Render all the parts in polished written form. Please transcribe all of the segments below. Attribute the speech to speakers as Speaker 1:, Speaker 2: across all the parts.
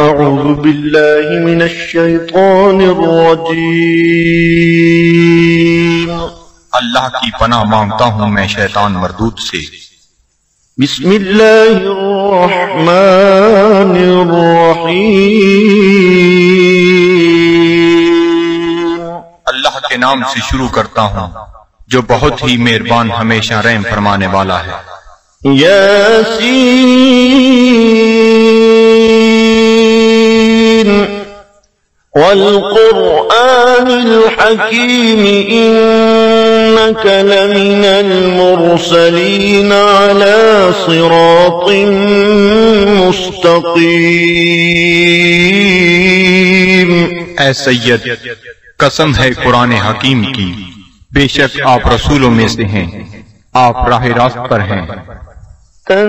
Speaker 1: أعوذ بالله من الشيطان الرجيم
Speaker 2: اللہ کی پناہ مانگتا ہوں میں شیطان مردود سے۔
Speaker 1: بسم اللہ الرحمن الرحیم
Speaker 2: اللہ کے نام سے شروع کرتا ہوں جو بہت ہی مہربان ہمیشہ رحم فرمانے والا ہے۔
Speaker 1: یاسین والقرآن الحکیم إنك لمن المرسلين على صراط مستقيم۔
Speaker 2: اے سید، قسم ہے قرآن حکیم کی، بے شک آپ رسولوں میں سے ہیں، آپ راہ راست پر ہیں۔
Speaker 1: تنزيل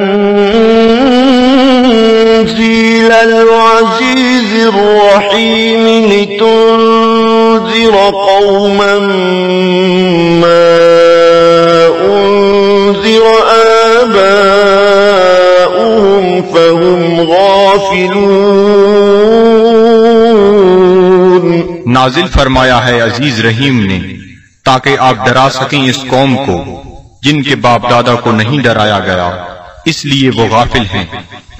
Speaker 1: العزيز الرحيم لتنذر قوما ما أنذر آباؤهم فهم غافلون۔
Speaker 2: نازل فرمایا ہے عزیز رحیم نے تاکہ آپ ڈرا سکیں اس قوم کو جن کے باپ دادا کو نہیں ڈرایا گیا، اس لیے وہ غافل ہیں۔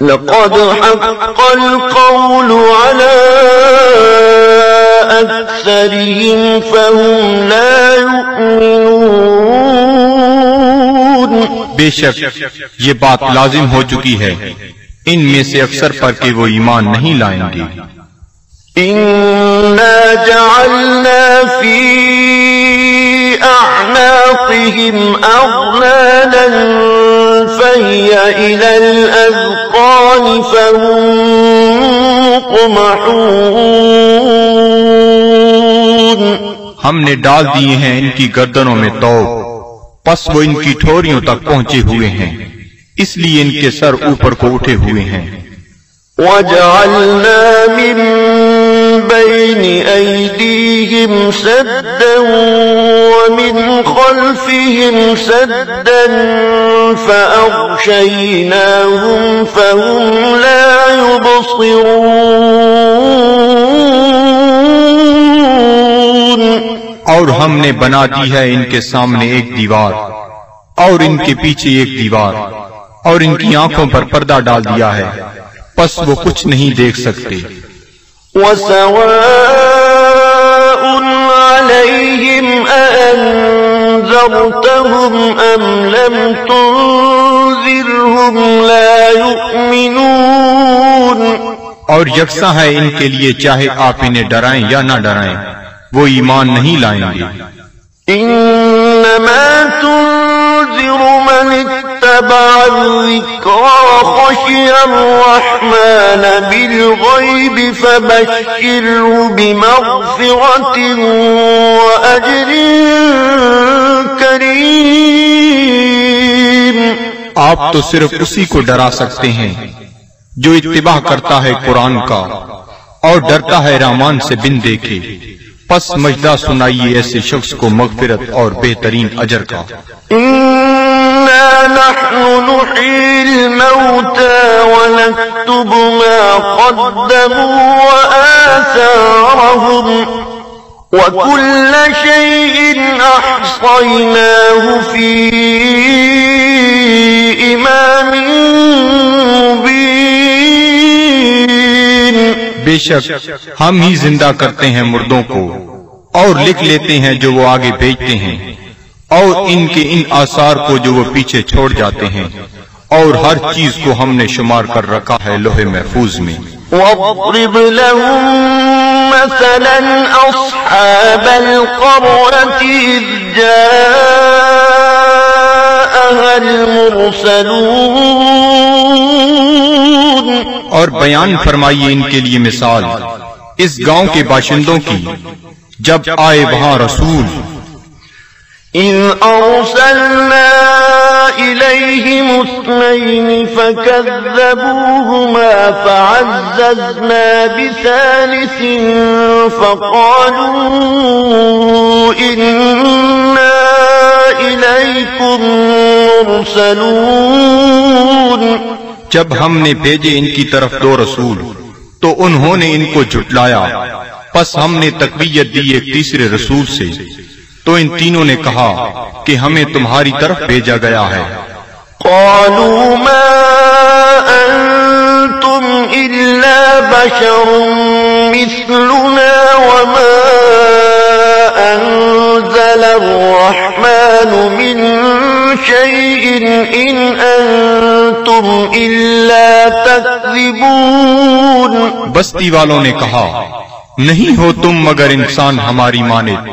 Speaker 1: لقد حق القول على أكثرهم فهم لا يؤمنون۔
Speaker 2: بے شک یہ بات لازم ہو چکی ہے ان میں سے اکثر پر کہ وہ ایمان نہیں لائیں گے۔
Speaker 1: إنا جعلنا في أعناقهم أغلالا فهي إلى الأذقان فهم مقمحون۔
Speaker 2: ہم نے ڈال دیے ہیں ان کی گردنوں میں طوق، پس وہ ان کی ٹھوریوں تک پہنچے ہوئے ہیں، اس لیے ان کے سر اوپر کو اٹھے ہوئے ہیں۔
Speaker 1: وَجَعَلْنَا مِن بَيْنِ أَيْدِيهِمْ سَدًّا وَمِنْ خَلْفِهِمْ سَدًّا فَأَغْشَيْنَاهُمْ فَهُمْ لَا يُبْصِرُونَ۔
Speaker 2: اور ہم نے بنا دی ہے ان کے سامنے ایک دیوار اور ان کے پیچھے ایک دیوار، اور ان کی آنکھوں پر پردہ ڈال دیا ہے، پس وہ کچھ نہیں دیکھ سکتے۔
Speaker 1: وَسَوَاءٌ عَلَيْهِمْ أَأَنذَرْتَهُمْ أَمْ لَمْ تُنذِرْهُمْ لَا يُؤْمِنُونَ۔
Speaker 2: اور یکساں ہے ان کے لیے چاہے آپ انہیں ڈرائیں یا نہ ڈرائیں، وہ ایمان نہیں لائیں گے۔
Speaker 1: إِنَّمَا تُنذِرُ مَنِ اتَّبَعَ الذِّكْرَ وَخَشِيَ الرَّحْمَنَ بِالْغَيْبِ فَبَشِّرْهُ بِمَغْفِرَةٍ وَأَجْرٍ كَرِيمٍ۔
Speaker 2: آپ تو صرف اسی کو ڈرا سکتے ہیں جو اتباع کرتا ہے قرآن کا اور ڈرتا ہے رحمان سے بن دیکھے، پس مجدہ سنائیے ایسے شخص کو مغفرت اور بہترین اجر کا۔
Speaker 1: إِنَّا نَحْنُ نُحْيِي الْمَوْتَى وَنَكْتُبُ مَا قَدَّمُوا وَآثَارَهُمْ وَكُلَّ شَيْءٍ أَحْصَيْنَاهُ فِي إِمَامٍ مُبِينٍ۔
Speaker 2: بے شک ہم ہی زندہ کرتے ہیں مردوں کو اور لکھ لیتے ہیں جو وہ آگے بھیجتے ہیں، اور ان کے ان آثار کو جو وہ پیچھے چھوڑ جاتے ہیں، اور ہر چیز کو ہم نے شمار کر رکھا ہے لوح محفوظ میں۔
Speaker 1: وَاضْرِبْ لَهُم مَّثَلًا أَصْحَابَ الْقَرْيَةِ إِذْ جَاءَهَا الْمُرْسَلُونَ۔
Speaker 2: اور بیان فرمائیے ان کے لیے مثال اس گاؤں کے باشندوں کی جب آئے وہاں رسول۔
Speaker 1: إِذْ أَرْسَلْنَا إِلَيْهِمُ اثْنَيْنِ فَكَذَّبُوهُمَا فَعَزَّزْنَا بِثَالِثٍ فَقَالُوا إِنَّا إِلَيْكُمْ مُرْسَلُونَ۔
Speaker 2: جب ہم نے بھیجے ان کی طرف دو رسول تو انہوں نے ان کو جھٹلایا، پس ہم نے تقویت دی ایک تیسرے رسول سے، تو ان تینوں نے کہا کہ ہمیں تمہاری طرف بھیجا گیا ہے۔
Speaker 1: قالوا ما أنتم إلا بشر مثلنا وما أنزل الرحمن من شيء إن أنتم إلا تكذبون۔
Speaker 2: بستی والوں نے کہا نہیں ہو تم مگر انسان ہماری مانند،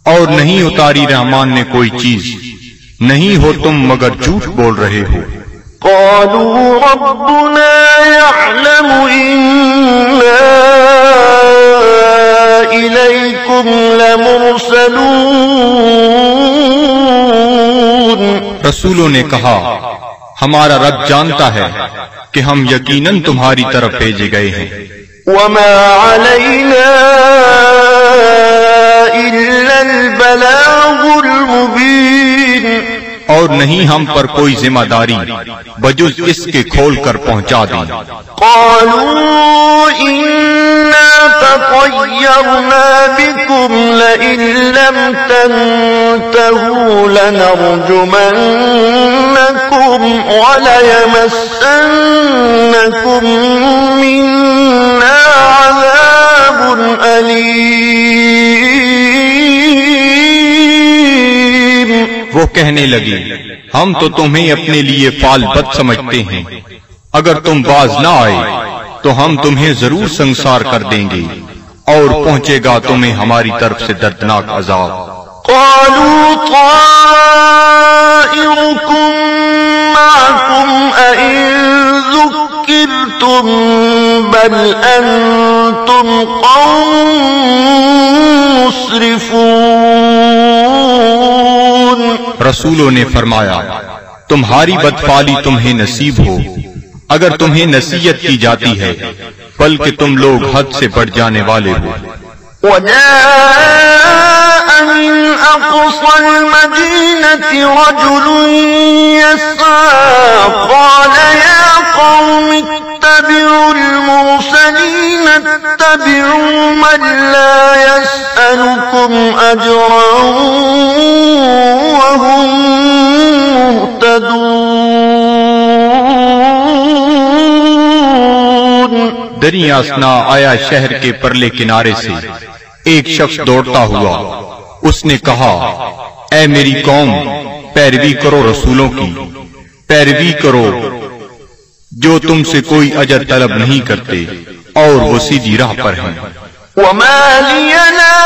Speaker 2: اور نہیں اتاری رحمان نے کوئی چیز، نہیں ہو تم مگر جھوٹ بول رہے ہو۔
Speaker 1: قالوا ربنا يعلم إنا إليكم لمرسلون۔
Speaker 2: رسولوں نے کہا ہمارا رب جانتا ہے کہ ہم یقیناً تمہاری طرف بھیجے گئے ہیں۔
Speaker 1: وما علينا إلا البلاغ المبين۔
Speaker 2: اور نہیں ہم پر کوئی ذمہ داری بجز اس کے کھول کر پہنچا دیں۔
Speaker 1: قالوا إنا تطيرنا بكم لئن لم تنتهوا لنرجمنكم وليمسنكم منا عذاب أليم۔
Speaker 2: وہ کہنے لگے ہم تو تمہیں اپنے لیے فال بد سمجھتے ہیں، اگر تم باز نہ آئے تو ہم تمہیں ضرور سنسار کر دیں گے، اور پہنچے گا تمہیں ہماری طرف سے دردناک عذاب۔
Speaker 1: قالوا طائركم معكم أئن ذكرتم بل أنتم قوم مسرفون۔
Speaker 2: رسولوں نے فرمایا تمہاری بدفعلی تمہیں نصیب ہو اگر تمہیں نصیحت کی جاتی ہے، بلکہ تم لوگ حد سے بڑھ جانے والے ہو۔
Speaker 1: وجاء من أقصى المدينة رجل يسعى قال يا قوم اتبعوا المرسلين اتبعوا من لا يسألكم أجرا وهم مهتدون۔
Speaker 2: دریا اسنا آیا شہر کے پرلے کنارے سے ایک شخص دوڑتا ہوا، اس نے کہا اے میری قوم، پیروی کرو رسولوں کی، پیروی کرو جو تم سے کوئی اجر طلب نہیں کرتے اور وہ سیدھی راہ پر ہیں۔
Speaker 1: وما لي لا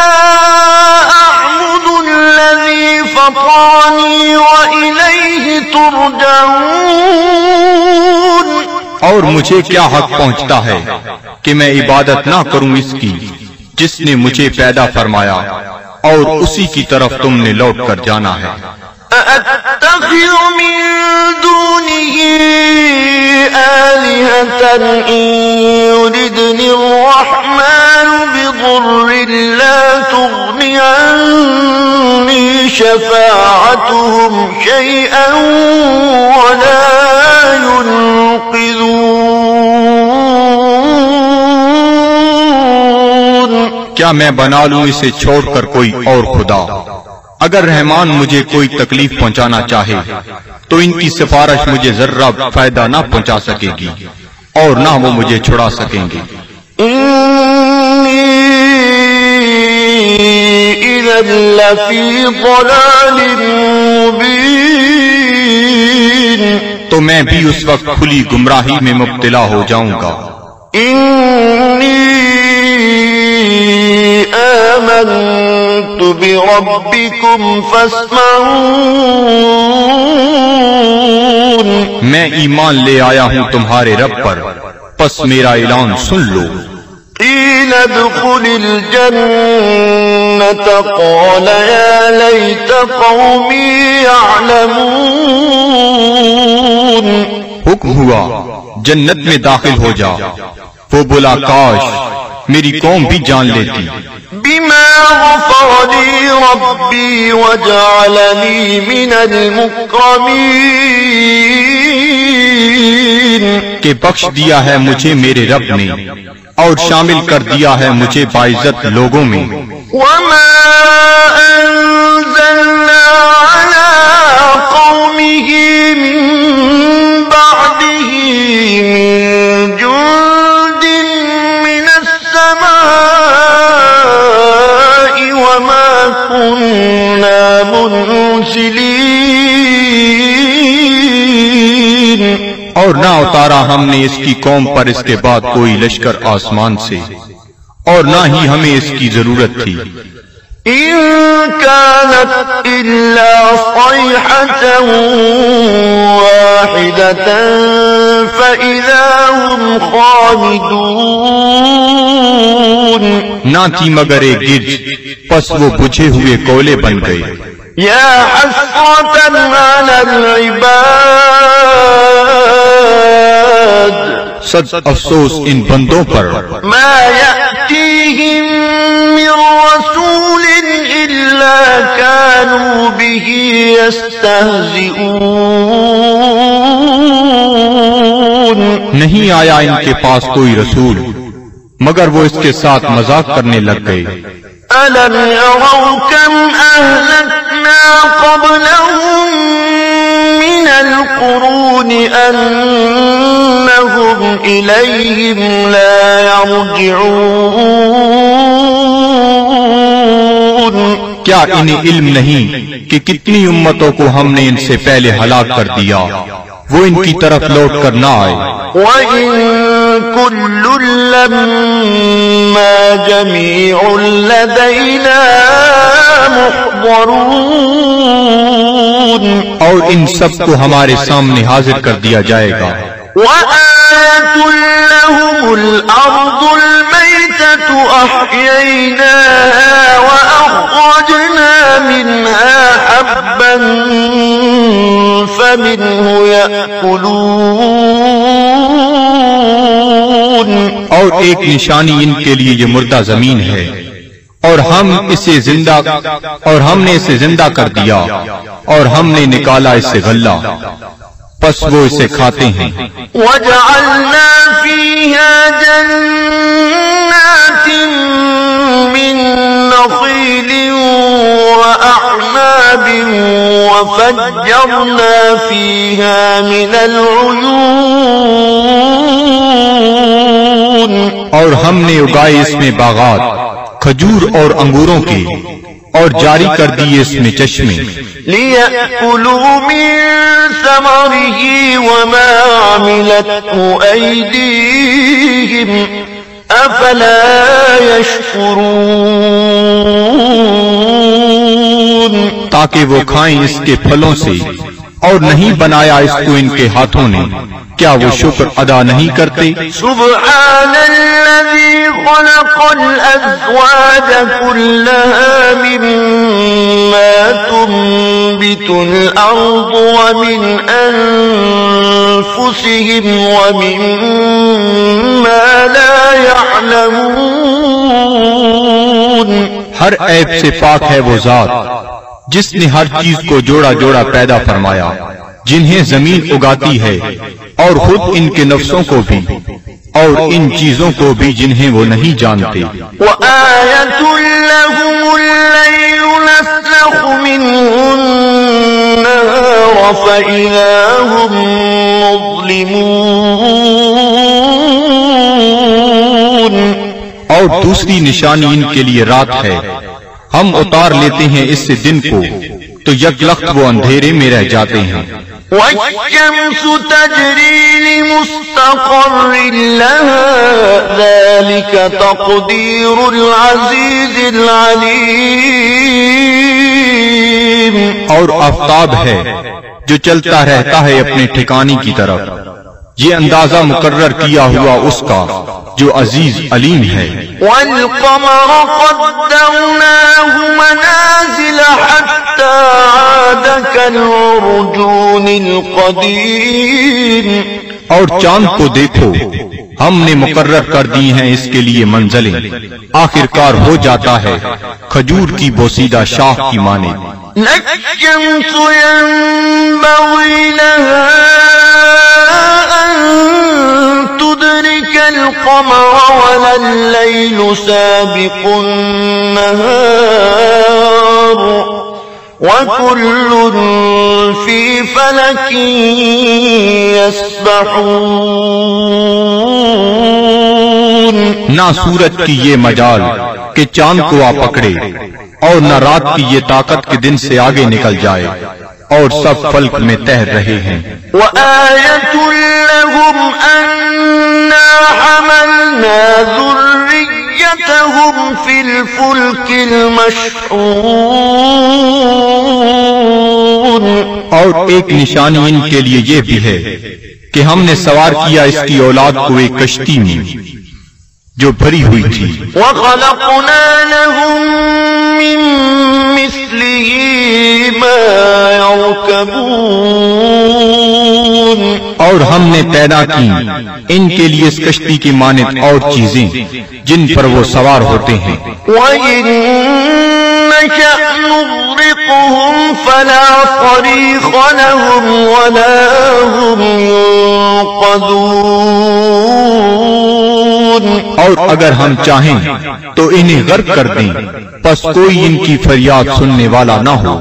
Speaker 1: أعبد الذي فطرني وإليه ترجعون۔
Speaker 2: اور مجھے کیا حق پہنچتا ہے کہ میں عبادت نہ کروں اس کی جس نے مجھے پیدا فرمایا اور اسی کی طرف تم نے لوٹ کر جانا ہے۔
Speaker 1: أأتخذ من دونه آلهة إن يردني الرحمن بضر لا تغني عني شفاعتهم شيئا ولا ينقذون۔
Speaker 2: کیا میں بنا لوں اسے چھوڑ کر کوئی اور خدا؟ اگر رحمان مجھے کوئی تکلیف پہنچانا چاہے تو ان کی سفارش مجھے ذرہ فائدہ نہ پہنچا سکے گی اور نہ وہ مجھے چھڑا سکیں گے۔
Speaker 1: إني إذا لفي ضلال مبين۔
Speaker 2: تو میں بھی اس وقت کھلی گمراہی میں مبتلا ہو جاؤں گا۔
Speaker 1: إني آمنت بربكم فاسمعون۔
Speaker 2: میں ایمان لے آیا ہوں تمہارے رب پر، پس میرا اعلان سن لو۔
Speaker 1: قيل ادخل الجنة قال يا ليت قومي يعلمون۔
Speaker 2: حکم ہوا جنت میں داخل ہو جا، وہ بولا کاش میری قوم بھی جان لیتی۔
Speaker 1: بما غفر لي ربي وجعلني من المكرمين۔
Speaker 2: کہ بخش دیا ہے مجھے میرے رب نے اور شامل کر دیا ہے مجھے باعزت لوگوں میں.
Speaker 1: وما أنزلنا على قومه من بعده من جند من السماء وما كنا منزلين.
Speaker 2: اور نہ اتارا ہم نے اس کی قوم پر اس کے بعد کوئی لشکر آسمان سے اور نہ ہی ہمیں اس کی ضرورت تھی.
Speaker 1: إن كانت إلا صيحة واحدة فإذا هم خامدون.
Speaker 2: نہ تھی مگر ایک گرج، پس وہ بجھے ہوئے کولے بن گئے.
Speaker 1: يا حسرة على العباد
Speaker 2: صد افسوس ان بندوں پر
Speaker 1: ما يأتيهم من رسول إلا كانوا به يستهزئون.
Speaker 2: نہیں آیا ان کے پاس کوئی رسول مگر وہ اس کے ساتھ مذاق کرنے لگ گئے.
Speaker 1: ألم يروا كم أهلكنا قبلهم من القرون أنهم إليهم لا يرجعون.
Speaker 2: کیا انہیں علم نہیں کہ کتنی امتوں کو ہم نے ان سے پہلے ہلاک کر دیا وہ ان کی طرف لوٹ کر نہ آئے.
Speaker 1: وَإِن كُلٌّ لَّمَّا جَمِيعٌ لَّدَيْنَا مُحْضَرُونَ.
Speaker 2: اور ان سب کو ہمارے سامنے حاضر کر دیا جائے گا.
Speaker 1: وَآيَةٌ لَّهُمُ الْأَرْضُ الْمَيْتَةُ أَحْيَيْنَاهَا وَأَخْرَجْنَا مِنْهَا حَبًّا فَمِنْهُ يَأْكُلُونَ.
Speaker 2: اور ایک نشانی ان کے لیے یہ مردہ زمین ہے اور ہم نے اسے زندہ کر دیا اور ہم نے نکالا اسے غلہ پس وہ اسے کھاتے ہیں.
Speaker 1: وَجَعَلْنَا فِيهَا جَنَّاتٍ مِّن نَّخِيلٍ وَأَعْنَابٍ وَفَجَّرْنَا فِيهَا مِنَ الْعُيُونِ.
Speaker 2: اور ہم نے اگائے اس میں باغات کھجور اور انگوروں کے اور جاری کر دیے اس میں چشمے.
Speaker 1: لِيَأْكُلُوا مِن ثَمَرِهِ وَمَا عَمِلَتْهُ أَيْدِيهِمْ أَفَلَا يَشْكُرُونَ.
Speaker 2: تاکہ وہ کھائیں اس کے پھلوں سے اور نہیں بنایا اس کو ان کے ہاتھوں نے کیا وہ شکر ادا نہیں کرتے؟
Speaker 1: سبحان الذي خلق الأزواج كلها مما تنبت الأرض ومن أنفسهم ومما لا يعلمون.
Speaker 2: ہر عیب سے پاک ہے وہ ذات جس نے ہر چیز کو جوڑا جوڑا پیدا فرمایا جنہیں زمین اگاتی ہے اور خود ان کے نفسوں کو بھی اور ان چیزوں کو بھی جنہیں وہ نہیں جانتے.
Speaker 1: وَآيَةٌ لَّهُمُ اللَّيْلُ نَسْلَخُ مِنْهُ النَّهَارَ فَإِذَا هُم مُظْلِمُونَ.
Speaker 2: اور دوسری نشانی ان کے لیے رات ہے ہم اتار لیتے ہیں اس سے دن کو تو یک لخت وہ اندھیرے میں رہ جاتے ہیں.
Speaker 1: وَالشَّمْسُ تَجْرِي لِمُسْتَقَرٍّ لَهَا ذَلِكَ تَقْدِيرُ الْعَزِيزِ الْعَلِيمِ.
Speaker 2: اور آفتاب ہے جو چلتا رہتا ہے اپنے ٹھکانے کی طرف یہ اندازہ مقرر کیا ہوا اس کا جو عزیز علیم ہے.
Speaker 1: وَالْقَمَرَ قَدَّرْنَاهُ مَنَازِلَ حَتَّى عَادَ كَالْعُرْجُونِ الْقَدِيمِ.
Speaker 2: اور چاند کو دیکھو ہم نے مقرر کر دی ہیں اس کے لیے منزلیں آخر کار ہو جاتا ہے کھجور کی بوسیدہ شاخ کی مانند.
Speaker 1: الشَّمْسُ يَنبَغِي لَهَا أَن تدرك القمر ولا الليل سابق النهار وكل في فلك يسبحون.
Speaker 2: نہ سورج کی یہ مجال کہ چاند کو آ پکڑے، اور نہ رات کی یہ طاقت کہ دن سے آگے نکل جائے، اور سب فلک میں تیر رہے ہیں.
Speaker 1: وآية لهم أنا حملنا ذريتهم في الفلك المشحون.
Speaker 2: اور ایک نشانی ان کے لیے یہ بھی ہے کہ ہم نے سوار کیا اس کی اولاد کو ایک کشتی میں جو بھری ہوئی تھی.
Speaker 1: وخلقنا لهم من مثله ما يركبون.
Speaker 2: اور ہم نے پیدا کی ان کے لیے اس کشتی کی مانند اور چیزیں جن پر وہ سوار ہوتے ہیں.
Speaker 1: وَإِن نَّشَأْ نُغْرِقْهُمْ فَلَا صَرِيخَ لَهُمْ وَلَا هُمْ يُنقَذُونَ.
Speaker 2: اور اگر ہم چاہیں تو انہیں غرق کر دیں، پس کوئی ان کی فریاد سننے والا نہ ہو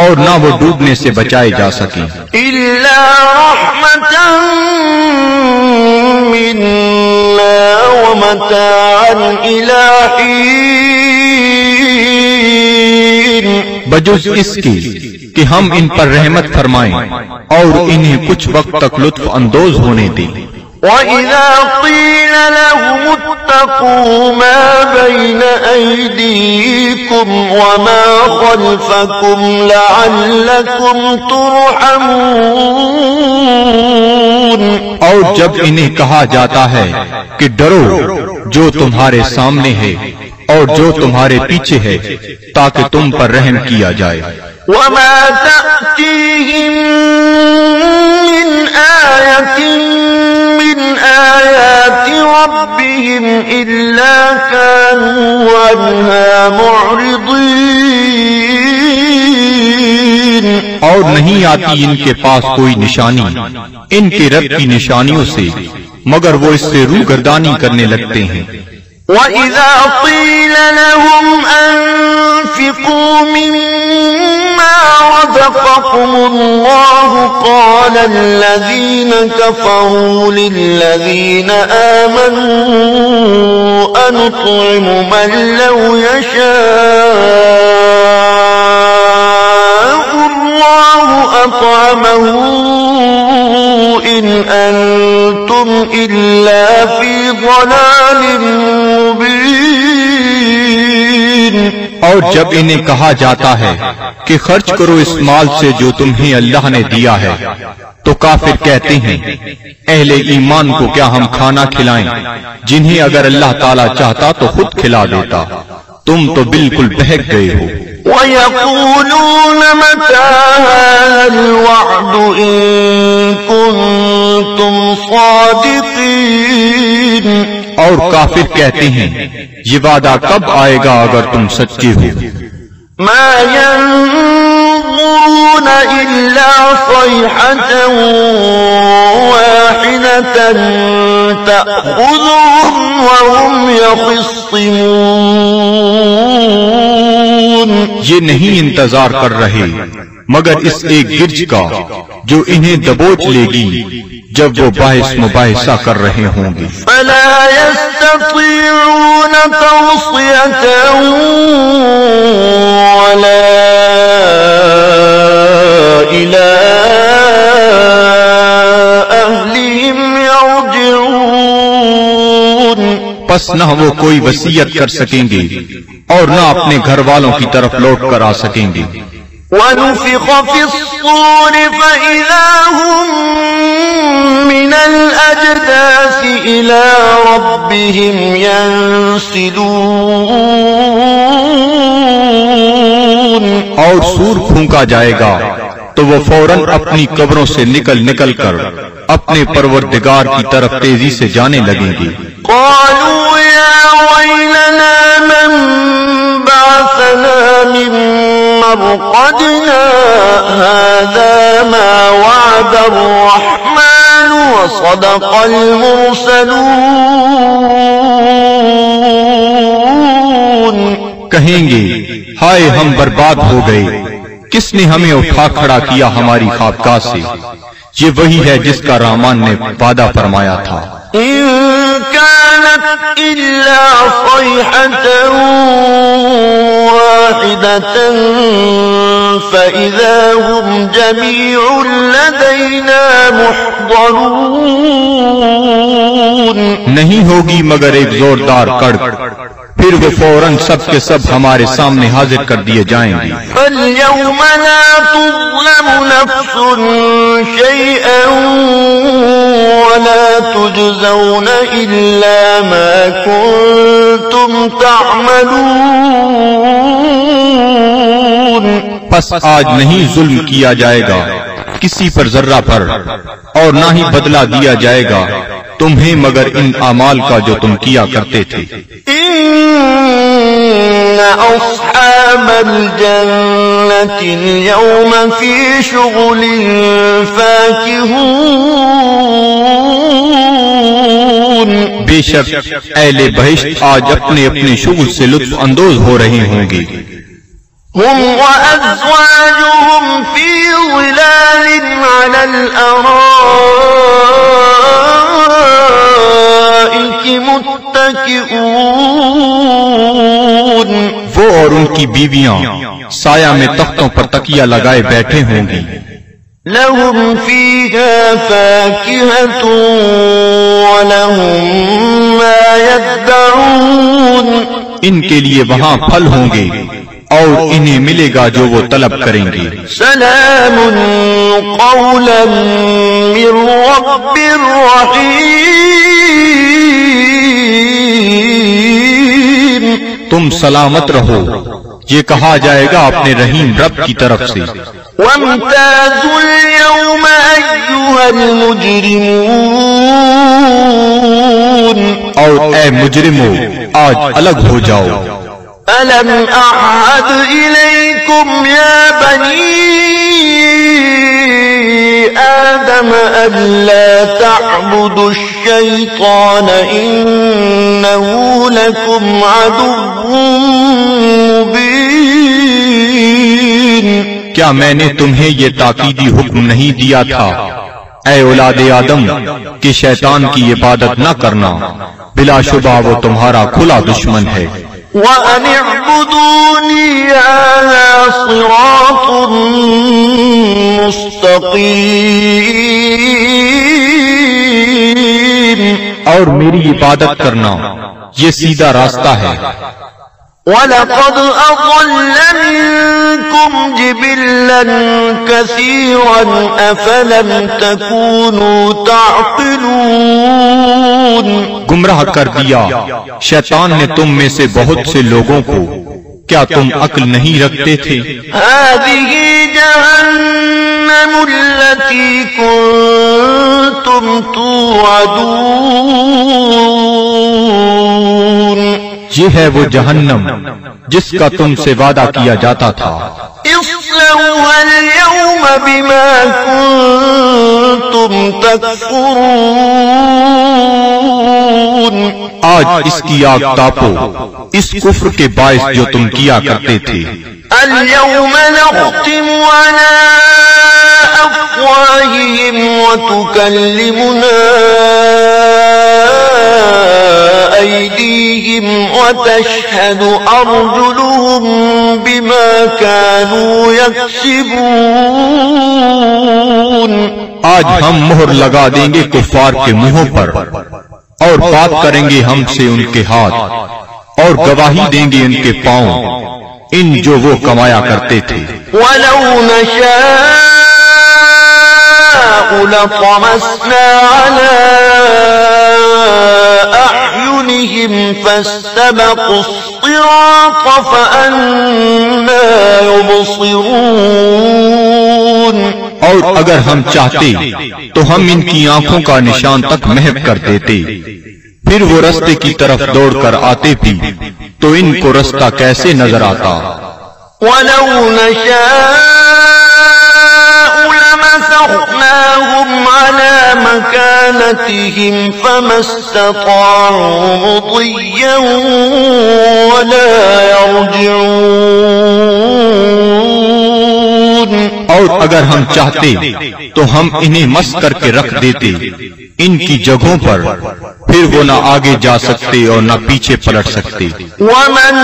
Speaker 2: اور نہ وہ ڈوبنے سے بچائے جا سکیں.
Speaker 1: إِلَّا رَحْمَةً مِّنَّا وَمَتَاعًا إِلَىٰ حِينٍ.
Speaker 2: بجز اس کے کہ ہم ان پر رحمت فرمائیں اور انہیں کچھ وقت تک لطف اندوز ہونے دیں.
Speaker 1: وَإِذَا قِيلَ لَهُمُ اتَّقُوا مَا بَيْنَ أَيْدِيكُمْ وَمَا خَلْفَكُمْ لَعَلَّكُمْ تُرْحَمُونَ.
Speaker 2: اور جب انہیں کہا جاتا ہے کہ ڈرو جو تمہارے سامنے ہے اور جو تمہارے پیچھے ہے تاکہ تم پر رحم کیا جائے.
Speaker 1: وَمَا تَأْتِيهِم مِّنْ آيَةٍ من آيات ربهم إلا كانوا عنها معرضين.
Speaker 2: اور نہیں آتی ان کے پاس کوئی نشانی ان کے رب کی نشانیوں سے مگر وہ اس سے روگردانی کرنے لگتے ہیں.
Speaker 1: وَإِذَا قِيلَ لَهُمْ أَنفِقُوا مِمَّا رَزَقَكُمُ اللَّهُ قَالَ الَّذِينَ كَفَرُوا لِلَّذِينَ آمَنُوا أَنُطْعِمُ مَن لَّوْ يَشَاءُ اللَّهُ أَطْعَمَهُ إِنْ أَنتُمْ إِلَّا فِي ضَلَالٍ مُبِينٍ.
Speaker 2: اور جب انہیں کہا جاتا ہے کہ خرچ کرو اس مال سے جو تمہیں اللہ نے دیا ہے تو کافر کہتے ہیں اہل ایمان کو کیا ہم کھانا کھلائیں جنہیں اگر اللہ تعالیٰ چاہتا تو خود کھلا دیتا، تم تو بالکل بہک گئے ہو.
Speaker 1: وَيَقُولُونَ مَتَىٰ هَٰذَا الْوَعْدُ إِن كُنتُمْ صَادِقِينَ.
Speaker 2: اور کافر کہتے ہیں یہ وعدہ کب آئے گا اگر تم سچے ہو.
Speaker 1: مَا يَنظُرُونَ إِلَّا صَيْحَةً وَاحِدَةً تَأْخُذُهُمْ وَهُمْ يَخِصِّمُونَ.
Speaker 2: یہ نہیں انتظار کر رہے مگر اس ایک گرج کا جو انہیں دبوچ لے گی جب وہ باعث مباحثہ کر رہے ہوں گے.
Speaker 1: فَلَا يَسْتَطِيعُونَ تَوْصِيَةً وَلَا إِلَىٰ أَهْلِهِمْ يَرْجِعُونَ.
Speaker 2: پس نہ وہ کوئی وصیت کر سکیں گے اور نہ اپنے گھر والوں کی طرف لوٹ کر آ سکیں گے.
Speaker 1: وَنُفِخَ فِي الصُّورِ فَإِذَا هُم مِّنَ الْأَجْدَاثِ إِلَىٰ رَبِّهِمْ يَنسِلُونَ.
Speaker 2: اور سور پھونکا جائے گا تو وہ فوراً اپنی قبروں سے نکل کر اپنے پروردگار کی طرف تیزی سے جانے لگیں گے.
Speaker 1: قالوا يا ويلنا من بعثنا من مرقدنا هذا ما وعد الرحمن وصدق المرسلون.
Speaker 2: کہیں گے ہائے ہم برباد ہو گئے، کس نے ہمیں اٹھا کھڑا کیا ہماری خوابگاہ سے؟ یہ وہی ہے جس کا رحمان نے وعدہ فرمایا تھا.
Speaker 1: إن كانت إلا صيحة واحدة فإذا هم جميع لدينا محضرون.
Speaker 2: نہیں ہوگی مگر ایک زوردار کڑک، پھر وہ فوراً سب کے سب ہمارے سامنے حاضر کر دیے جائیں گے.
Speaker 1: فاليوم لا تظلم نفس شيئا ولا تجزون إلا ما كنتم تعملون.
Speaker 2: پس آج نہیں ظلم کیا جائے گا کسی پر ذرہ پر، اور نہ ہی بدلہ دیا جائے گا تمہیں مگر ان اعمال کا جو تم کیا کرتے تھے.
Speaker 1: إن أصحاب الجنة اليوم في شغل فاكهون.
Speaker 2: بے شک اہل بہشت آج اپنے اپنے شغل سے لطف اندوز ہو رہے ہوں گے.
Speaker 1: هم وأزواجهم في ظلال على الأرائك متكئون.
Speaker 2: وہ اور ان کی بیویاں سایہ میں تختوں پر تکیہ لگائے بیٹھے ہوں گی.
Speaker 1: لهم فيها فاكهة ولهم ما يدعون.
Speaker 2: ان کے لیے وہاں پھل ہوں گے اور انہیں ملے گا جو وہ طلب کریں گے.
Speaker 1: سلام قولا من رب رحیم.
Speaker 2: تم سلامت رہو، یہ کہا جائے گا اپنے رحیم رب کی طرف سے.
Speaker 1: وامتازوا اليوم أيها المجرمون.
Speaker 2: اور اے مجرمو آج الگ ہو جاؤ.
Speaker 1: ألم أعهد إليكم يا بني آدم ألا تعبدوا الشيطان إنه لكم عدو مبين.
Speaker 2: کیا میں نے تمہیں یہ تاکیدی حکم نہیں دیا تھا اے اولاد آدم کہ شیطان کی عبادت نہ کرنا؟ بلا شبہ وہ تمہارا کھلا دشمن ہے.
Speaker 1: وَأَنِ اعْبُدُونِي هَذَا صِرَاطٌ مُسْتَقِيمٌ.
Speaker 2: اور میری عبادت کرنا یہ سیدھا راستہ ہے.
Speaker 1: وَلَقَدْ أَضَلَّ مِنكُمْ جِبِلًّا كَثِيرًا أَفَلَمْ تَكُونُوا تَعْقِلُونَ.
Speaker 2: گمراہ کر دیا شیطان نے تم میں سے بہت سے لوگوں کو، کیا تم عقل نہیں رکھتے تھے؟
Speaker 1: هذه جهنم التي كنتم توعدون.
Speaker 2: یہ ہے وہ جہنم جس کا تم سے وعدہ کیا جاتا تھا.
Speaker 1: اصلوها اليوم بما كنتم تكفرون.
Speaker 2: آج اس کی آگ تاپو اس کفر کے باعث جو تم کیا کرتے تھے.
Speaker 1: اليوم نختم على أفواههم وتكلمنا أيديهم وتشهد أرجلهم بما كانوا يكسبون.
Speaker 2: آج ہم مہر لگا دیں گے کفار کے منہوں پر، اور بات کریں گے ہم سے ان کے ہاتھ، اور گواہی دیں گے ان کے پاؤں ان جو وہ کمایا کرتے تھے.
Speaker 1: وَلَوْ نَشَاءُ لَطَمَسْنَا عَلَىٰ أَعْيُنِهِمْ فَاسْتَبَقُوا الصِّرَاطَ فَأَنَّىٰ يُبْصِرُونَ.
Speaker 2: اور اگر ہم چاہتے تو ہم ان کی آنکھوں کا نشان تک محو کر دیتے، پھر وہ رستے کی طرف دوڑ کر آتے بھی تو ان کو رستہ کیسے نظر آتا.
Speaker 1: وَلَوْ نَشَاءُ لمسخناهم على مكانتهم فما استطاعوا مضيا ولا يرجعون.
Speaker 2: اور اگر ہم چاہتے تو ہم انہیں مس کر کے رکھ دیتے ان کی جگہوں پر، پھر وہ نہ آگے جا سکتے اور نہ پیچھے پلٹ سکتے.
Speaker 1: ومن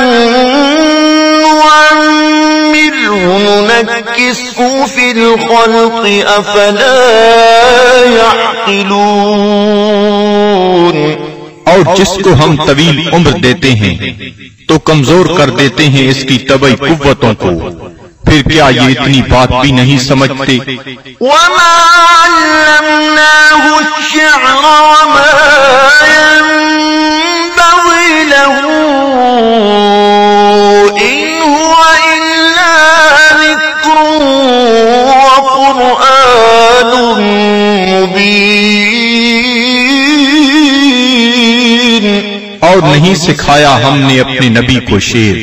Speaker 1: ننكسه في الخلق أفلا يعقلون.
Speaker 2: اور جس کو ہم طویل عمر دیتے ہیں تو کمزور کر دیتے ہیں اس کی طبعی قوتوں کو، پھر کیا یہ اتنی بات بھی نہیں سمجھتے؟
Speaker 1: وما علمناه الشعر وما ينبغي له إن هو إلا ذكر وقرآن مبين.
Speaker 2: اور نہیں سکھایا ہم نے اپنے نبی کو شعر،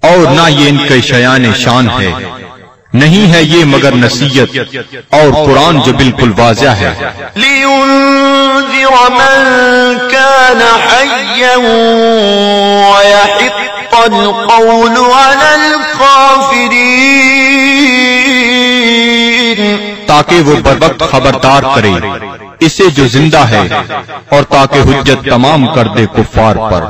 Speaker 2: اور نہ یہ ان کے شیان شان ہے، نہیں ہے یہ مگر نصیحت اور قرآن جو بالکل واضح ہے.
Speaker 1: لِيُنذِرَ مَن كَانَ حَيًّا وَيَحِقَّ الْقَوْلُ عَلَى الْكَافِرِينَ.
Speaker 2: تاکہ وہ بروقت خبردار کرے اسے جو زندہ ہے، اور تاکہ حجت تمام کر دے کفار پر.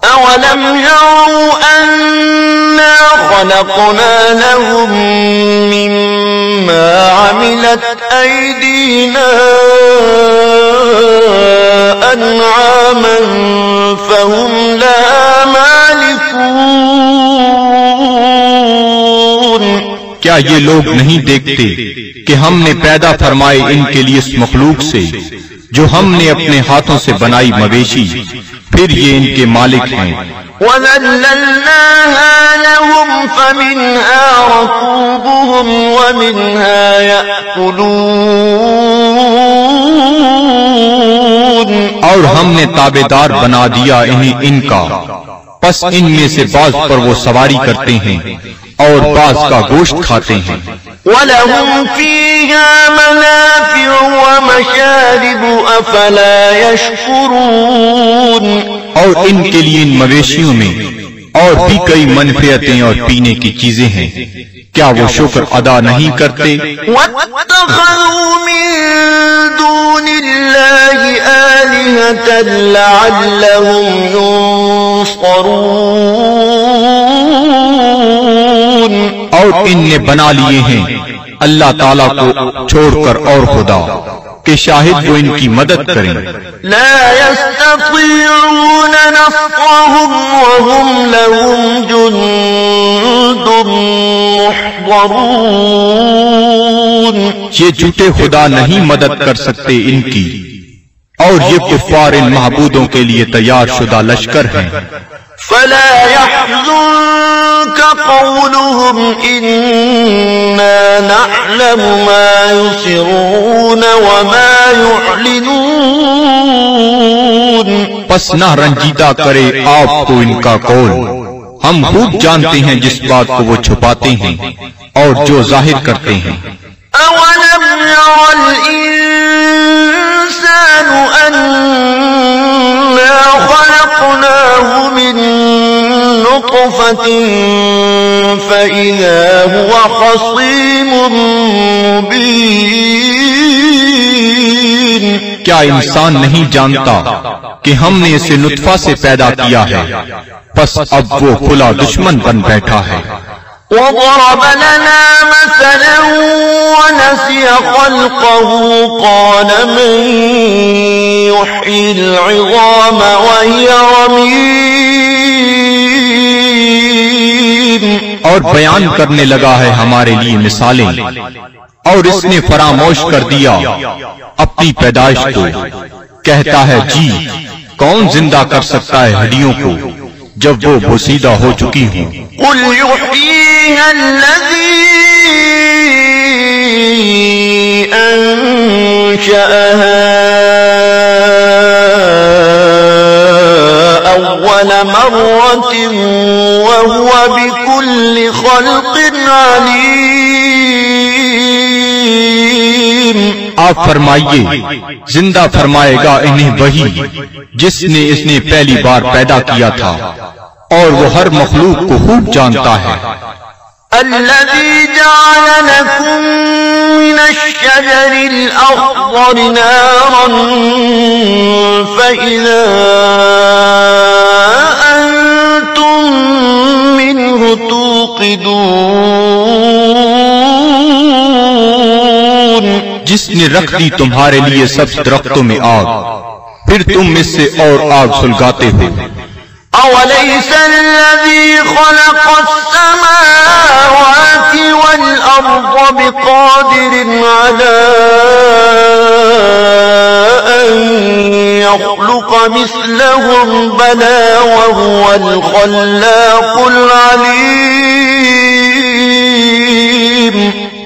Speaker 1: أَوَلَمْ يَرَوْا أَنَّا خَلَقْنَا لَهُم مِّمَّا عَمِلَتْ أَيْدِينَا أَنْعَامًا فَهُمْ لَهَا مَالِكُونَ.
Speaker 2: کیا یہ لوگ نہیں دیکھتے کہ ہم نے پیدا فرمائے ان کے لیے اس مخلوق سے جو ہم نے اپنے ہاتھوں سے بنائی مویشی، پھر یہ ان کے مالک ہیں.
Speaker 1: وَذَلَّلْنَاهَا لَهُمْ فَمِنْهَا رَكُوبُهُمْ وَمِنْهَا يَأْكُلُونَ.
Speaker 2: اور ہم نے تابعدار بنا دیا انہیں ان کا، پس ان میں سے بعض پر وہ سواری کرتے ہیں اور بعض کا گوشت کھاتے ہیں.
Speaker 1: وَلَهُمْ فِيهَا مَنَافِعُ وَمَشَارِبُ أَفَلَا يَشْكُرُونَ. اور ان کے لیے ان مویشیوں میں اور بھی کئی منفعتیں اور پینے کی چیزیں ہیں، کیا وہ شکر ادا نہیں کرتے؟ وَاتَّخَذُوا مِن دُونِ اللَّهِ آلِهَةً لَعَلَّهُمْ يُنصَرُونَ.
Speaker 2: اور ان نے بنا لیے ہیں اللہ تعالیٰ کو چھوڑ کر اور خدا کہ شاہد وہ ان کی مدد کریں.
Speaker 1: لا يستطيعون نصرهم وهم لهم جند محضرون.
Speaker 2: یہ جھوٹے خدا نہیں مدد کر سکتے ان کی، اور یہ کفار ان معبودوں کے لیے تیار شدہ لشکر ہیں.
Speaker 1: فلا يحزنك قولهم إنا نعلم ما يسرون وما يعلنون.
Speaker 2: پس نہ رنجیدہ کرے آپ کو ان کا قول، ہم خوب جانتے ہیں جس بات کو وہ چھپاتے ہیں اور جو ظاہر کرتے ہیں.
Speaker 1: أولم ير الإنسان أنا خلقناه من نطفة فإذا هو خصيم مبين.
Speaker 2: کیا انسان نہیں جانتا کہ ہم نے اسے نطفہ سے پیدا کیا ہے، پس اب وہ کھلا دشمن بن بیٹھا ہے.
Speaker 1: وضرب لنا مثلا ونسي خلقه قال من يحيي العظام وهي رميم.
Speaker 2: اور بیان کرنے لگا ہے ہمارے لیے مثالیں، اور اس نے فراموش کر دیا اپنی پیدائش کو. کہتا ہے جی کون زندہ کر سکتا ہے ہڈیوں کو جب وہ بوسیدہ ہو چکی ہوں.
Speaker 1: قل يحييها الذي أنشأها أول مرة وهو بكل خلق عليم.
Speaker 2: آپ فرمائیے زندہ فرمائے گا انہیں وہی جس نے اس نے پہلی بار پیدا کیا تھا، اور وہ ہر مخلوق کو خوب جانتا ہے۔
Speaker 1: الذي جعل لكم من الشجر الأخضر نارا فإذا أنتم منه توقدون،
Speaker 2: جس نے رکھ دی تمہارے لیے سب درختوں میں آگ، پھر تم اس سے اور آگ سلگاتے ہو۔
Speaker 1: أوليس الذي خلق السماوات والأرض بقادر على أن يخلق مثلهم بلى وهو الخلاق العليم؟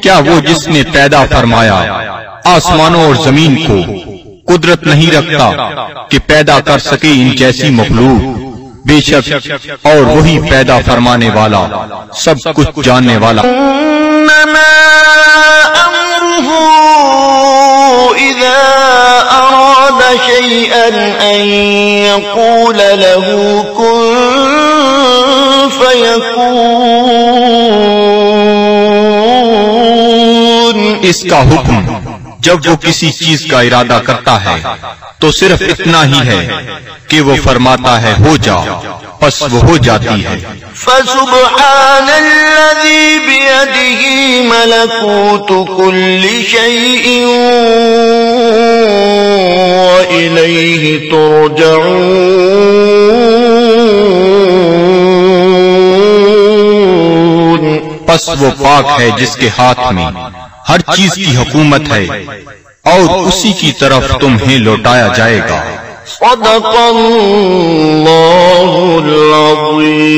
Speaker 2: کیا وہ جس نے پیدا فرمایا آسمانوں اور زمین کو قدرت نہیں رکھتا کہ پیدا کر سکے ان جیسی مخلوق؟ بے شک اور وہی پیدا فرمانے والا، سب کچھ جاننے والا۔
Speaker 1: انما امره اذا اراد شيئا ان يقول له كن فيكون،
Speaker 2: اس کا حکم جب وہ کسی چیز کا ارادہ کرتا ہے تو صرف اتنا ہی ہے کہ وہ فرماتا ہے ہو جا، پس وہ ہو جاتی ہے۔
Speaker 1: فسبحان الذي بيده ملكوت كل شيء وإليه ترجعون،
Speaker 2: پس وہ پاک ہے جس کے ہاتھ میں ہر چیز کی حکومت ہے اور اسی کی طرف تمہیں لوٹایا جائے گا۔
Speaker 1: صدق اللہ العظیم۔